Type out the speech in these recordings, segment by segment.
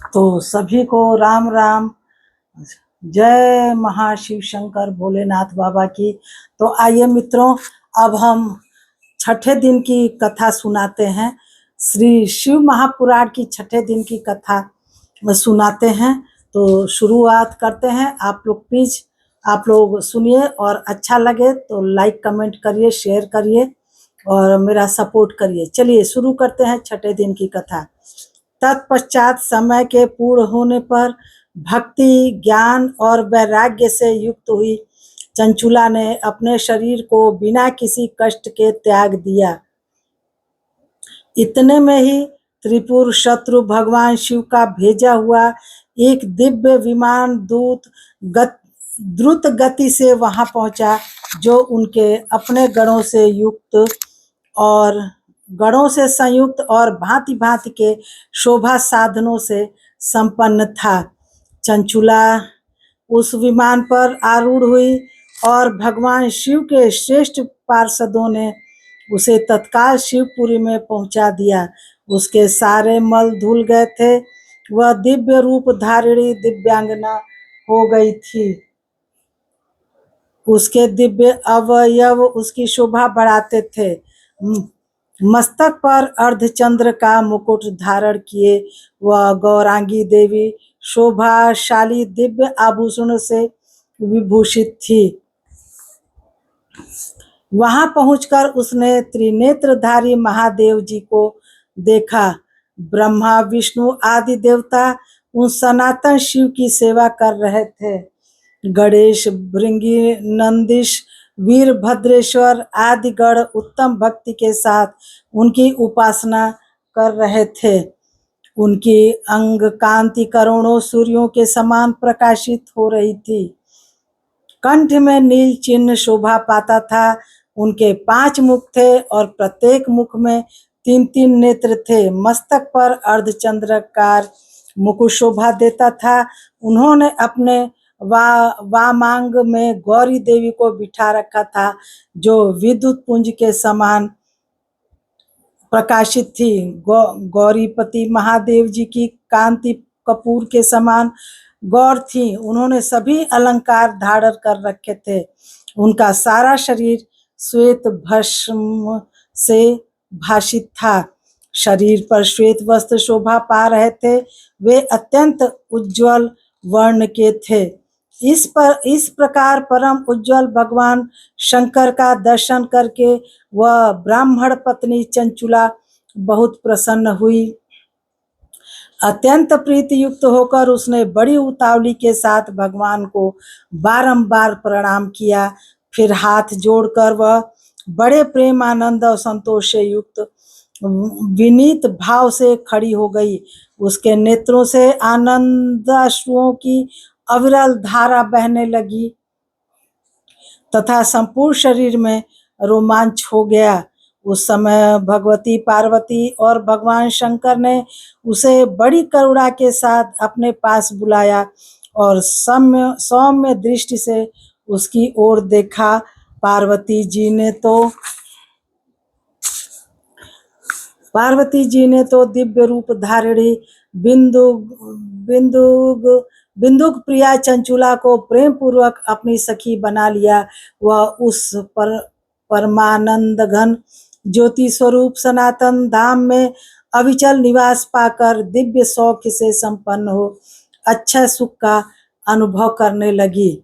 तो सभी को राम राम। जय महाशिव शंकर भोलेनाथ बाबा की। तो आइए मित्रों, अब हम छठे दिन की कथा सुनाते हैं। श्री शिव महापुराण की छठे दिन की कथा सुनाते हैं। तो शुरुआत करते हैं। आप लोग प्लीज आप लोग सुनिए और अच्छा लगे तो लाइक कमेंट करिए, शेयर करिए और मेरा सपोर्ट करिए। चलिए शुरू करते हैं छठे दिन की कथा। तत्पश्चात समय के पूर्ण होने पर भक्ति, ज्ञान और वैराग्य से युक्त हुई चंचुला ने अपने शरीर को बिना किसी कष्ट के त्याग दिया। इतने में ही त्रिपुर शत्रु भगवान शिव का भेजा हुआ एक दिव्य विमान द्रुत गति से वहां पहुंचा, जो उनके अपने गणों से संयुक्त और भांति भांति के शोभा साधनों से संपन्न था। चंचुला उस विमान पर आरूढ़ हुई और भगवान शिव के श्रेष्ठ पार्षदों ने उसे तत्काल शिवपुरी में पहुंचा दिया। उसके सारे मल धुल गए थे। वह दिव्य रूप धारिणी दिव्यांगना हो गई थी। उसके दिव्य अवयव उसकी शोभा बढ़ाते थे। मस्तक पर अर्धचंद्र का मुकुट धारण किए वह गौरांगी देवी शोभाशाली दिव्य आभूषणों से विभूषित थी। वहां पहुंचकर उसने त्रिनेत्रधारी महादेव जी को देखा। ब्रह्मा, विष्णु आदि देवता उन सनातन शिव की सेवा कर रहे थे। गणेश, भृंगी, नंदीश, वीरभद्रेश्वर आदि गण उत्तम भक्ति के साथ उनकी उपासना कर रहे थे। उनकी अंग कांति करोड़ों सूर्यों के समान प्रकाशित हो रही थी। कंठ में नील चिन्ह शोभा पाता था। उनके 5 मुख थे और प्रत्येक मुख में 3-3 नेत्र थे। मस्तक पर अर्धचंद्राकार मुकुट शोभा देता था। उन्होंने अपने वामांग में गौरी देवी को बिठा रखा था, जो विद्युत पुंज के समान प्रकाशित थी। गौरीपति महादेव जी की कांति कपूर के समान गौर थी। उन्होंने सभी अलंकार धारण कर रखे थे। उनका सारा शरीर श्वेत भस्म से भासित था। शरीर पर श्वेत वस्त्र शोभा पा रहे थे। वे अत्यंत उज्जवल वर्ण के थे। इस प्रकार परम उज्जवल भगवान शंकर का दर्शन करके वह ब्राह्मण पत्नी चंचुला बहुत प्रसन्न हुई। अत्यंत प्रीति युक्त होकर उसने बड़ी उतावली के साथ भगवान को बारंबार प्रणाम किया। फिर हाथ जोड़कर वह बड़े प्रेम, आनंद और संतोष से युक्त विनीत भाव से खड़ी हो गई। उसके नेत्रों से आनंदाश्रुओं की अविरल धारा बहने लगी तथा संपूर्ण शरीर में रोमांच हो गया। उस समय भगवती पार्वती और भगवान शंकर ने उसे बड़ी करुणा के साथ अपने पास बुलाया और सौम्य दृष्टि से उसकी ओर देखा। पार्वती जी ने तो दिव्य रूप धारिणी बिंदुक प्रिया चंचुला को प्रेम पूर्वक अपनी सखी बना लिया। वह उस परमानंद घन ज्योति स्वरूप सनातन धाम में अविचल निवास पाकर दिव्य सौख्य से संपन्न हो अच्छा सुख का अनुभव करने लगी।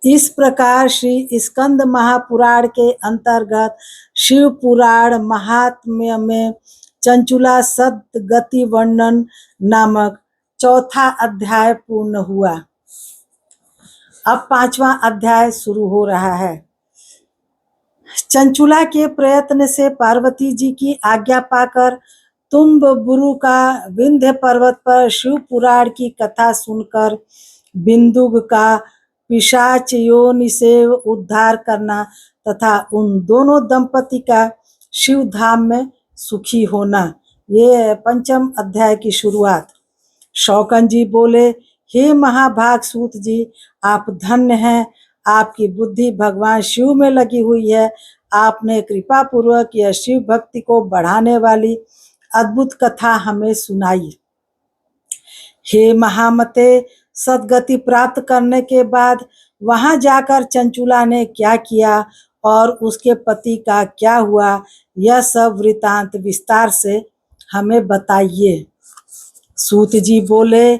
इस प्रकार श्री स्कंद महापुराण के अंतर्गत शिव पुराण महात्म्य में चंचुला सद्गति वर्णन नामक चौथा अध्याय पूर्ण हुआ। अब 5वां अध्याय शुरू हो रहा है। चंचुला के प्रयत्न से पार्वती जी की आज्ञा पाकर तुम्बुरु का विंध्य पर्वत पर शिव पुराण की कथा सुनकर बिंदुक का पिशाच योनि से उद्धार करना तथा उन दोनों दंपति का शिव धाम में सुखी होना, ये 5वें अध्याय की शुरुआत। शौकन जी बोले, हे महाभाग सूत जी, आप धन्य हैं। आपकी बुद्धि भगवान शिव में लगी हुई है। आपने कृपा पूर्वक यह शिव भक्ति को बढ़ाने वाली अद्भुत कथा हमें सुनाई। हे महामते, सदगति प्राप्त करने के बाद वहां जाकर चंचुला ने क्या किया और उसके पति का क्या हुआ, यह सब वृतांत विस्तार से हमें बताइए। सूत जी बोले,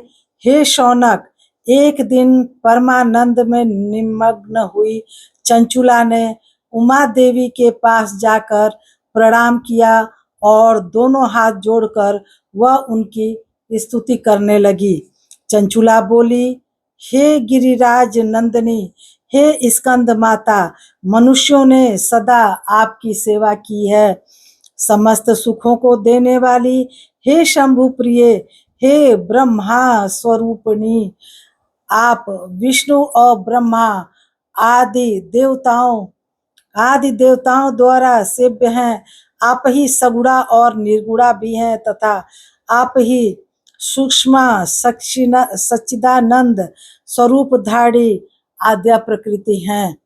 हे शौनक, एक दिन परमानंद में निमग्न हुई चंचुला ने उमा देवी के पास जाकर प्रणाम किया और दोनों हाथ जोड़कर वह उनकी स्तुति करने लगी। चंचुला बोली, हे गिरिराज नंदिनी, हे स्कंद माता, मनुष्यों ने सदा आपकी सेवा की है। समस्त सुखों को देने वाली हे शंभु प्रिय, हे ब्रह्मा स्वरूपिणी, आप विष्णु और ब्रह्मा आदि देवताओं द्वारा सेव्य हैं। आप ही सगुणा और निर्गुणा भी हैं तथा आप ही सूक्ष्म सच्चिदानंद स्वरूप धारी आद्या प्रकृति हैं।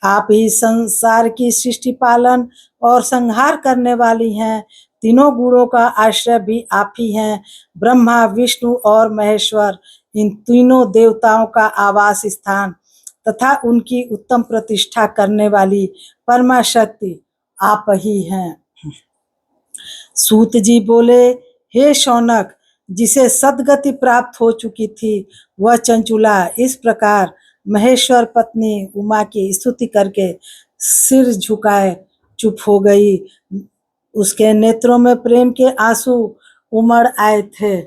आप ही संसार की सृष्टि पालन और संहार करने वाली हैं। तीनों गुणों का आश्रय भी आप ही हैं। ब्रह्मा, विष्णु और महेश्वर, इन तीनों देवताओं का आवास स्थान तथा उनकी उत्तम प्रतिष्ठा करने वाली परमा शक्ति आप ही हैं। सूत जी बोले, हे शौनक, जिसे सदगति प्राप्त हो चुकी थी वह चंचुला इस प्रकार महेश्वर पत्नी उमा की स्तुति करके सिर झुकाए चुप हो गई। उसके नेत्रों में प्रेम के आंसू उमड़ आए थे।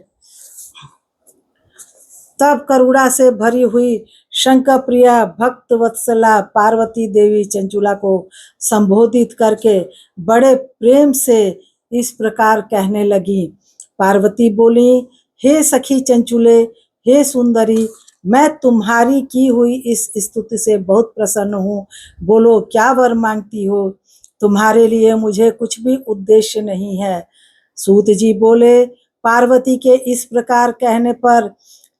तब करुणा से भरी हुई शंकर प्रिया भक्त वत्सला पार्वती देवी चंचुला को संबोधित करके बड़े प्रेम से इस प्रकार कहने लगी। पार्वती बोली, हे सखी चंचुले, हे सुंदरी, मैं तुम्हारी की हुई इस स्तुति से बहुत प्रसन्न हूँ। बोलो, क्या वर मांगती हो? तुम्हारे लिए मुझे कुछ भी उद्देश्य नहीं है। सूत जी बोले, पार्वती के इस प्रकार कहने पर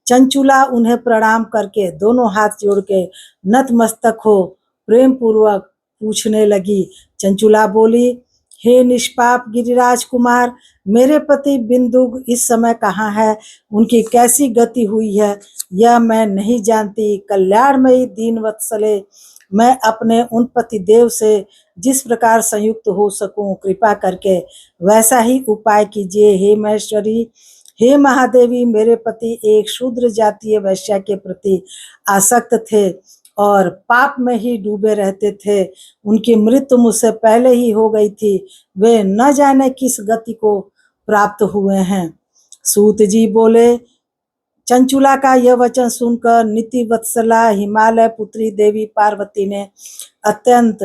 चंचुला उन्हें प्रणाम करके दोनों हाथ जोड़ के नतमस्तक हो प्रेम पूर्वक पूछने लगी। चंचुला बोली, हे निष्पाप गिरिराज कुमार, मेरे पति बिंदुग इस समय कहाँ है? उनकी कैसी गति हुई है यह मैं नहीं जानती। कल्याणमयी दीन वत्सले, मैं अपने उन पति देव से जिस प्रकार संयुक्त हो सकूं कृपा करके वैसा ही उपाय कीजिए। हे महेश्वरी, हे महादेवी, मेरे पति एक शूद्र जातीय वैश्या के प्रति आसक्त थे और पाप में ही डूबे रहते थे। उनकी मृत्यु मुझसे पहले ही हो गई थी। वे न जाने किस गति को प्राप्त हुए हैं। सूत जी बोले, चंचुला का यह वचन सुनकर नीति वत्सला हिमालय पुत्री देवी पार्वती ने अत्यंत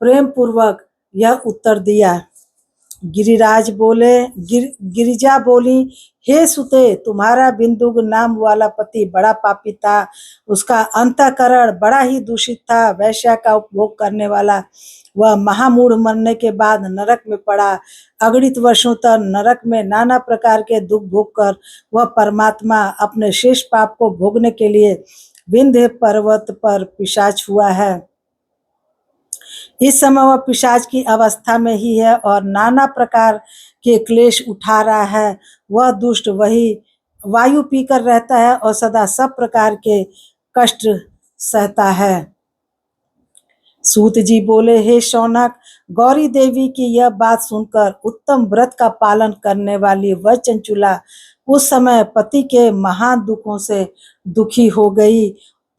प्रेम पूर्वक यह उत्तर दिया। गिरिजा बोली, हे सुते, तुम्हारा बिंदुग नाम वाला पति बड़ा पापी था। उसका अंतःकरण बड़ा ही दूषित था। वैश्या का उपभोग करने वाला वह महामूढ़ मरने के बाद नरक में पड़ा। अगणित वर्षों तक नरक में नाना प्रकार के दुख भोग कर वह परमात्मा अपने शेष पाप को भोगने के लिए विंध्य पर्वत पर पिशाच हुआ है। इस समय वह पिशाच की अवस्था में ही है और नाना प्रकार के क्लेश उठा रहा है। वह दुष्ट वही वायु पीकर रहता है और सदा सब प्रकार के कष्ट सहता है। सूत जी बोले, हे शौनक, गौरी देवी की यह बात सुनकर उत्तम व्रत का पालन करने वाली वह चंचुला उस समय पति के महान दुखों से दुखी हो गई।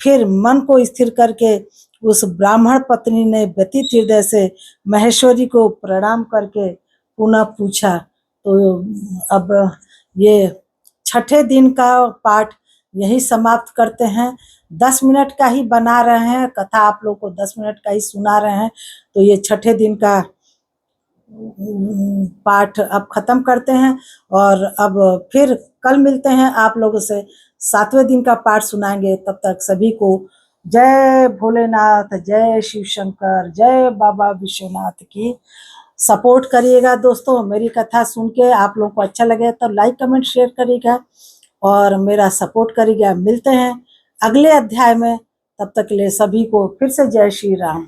फिर मन को स्थिर करके उस ब्राह्मण पत्नी ने व्यतीत हृदय से महेश्वरी को प्रणाम करके पुनः पूछा। तो अब ये छठे दिन का पाठ यही समाप्त करते हैं। 10 मिनट का ही बना रहे हैं कथा, आप लोग को 10 मिनट का ही सुना रहे हैं। तो ये छठे दिन का पाठ अब खत्म करते हैं और अब फिर कल मिलते हैं आप लोगों से। 7वें दिन का पाठ सुनाएंगे। तब तक सभी को जय भोलेनाथ, जय शिव शंकर, जय बाबा विश्वनाथ की। सपोर्ट करिएगा दोस्तों। मेरी कथा सुन के आप लोगों को अच्छा लगे तो लाइक कमेंट शेयर करिएगा और मेरा सपोर्ट करिएगा। मिलते हैं अगले अध्याय में। तब तक के लिए सभी को फिर से जय श्री राम।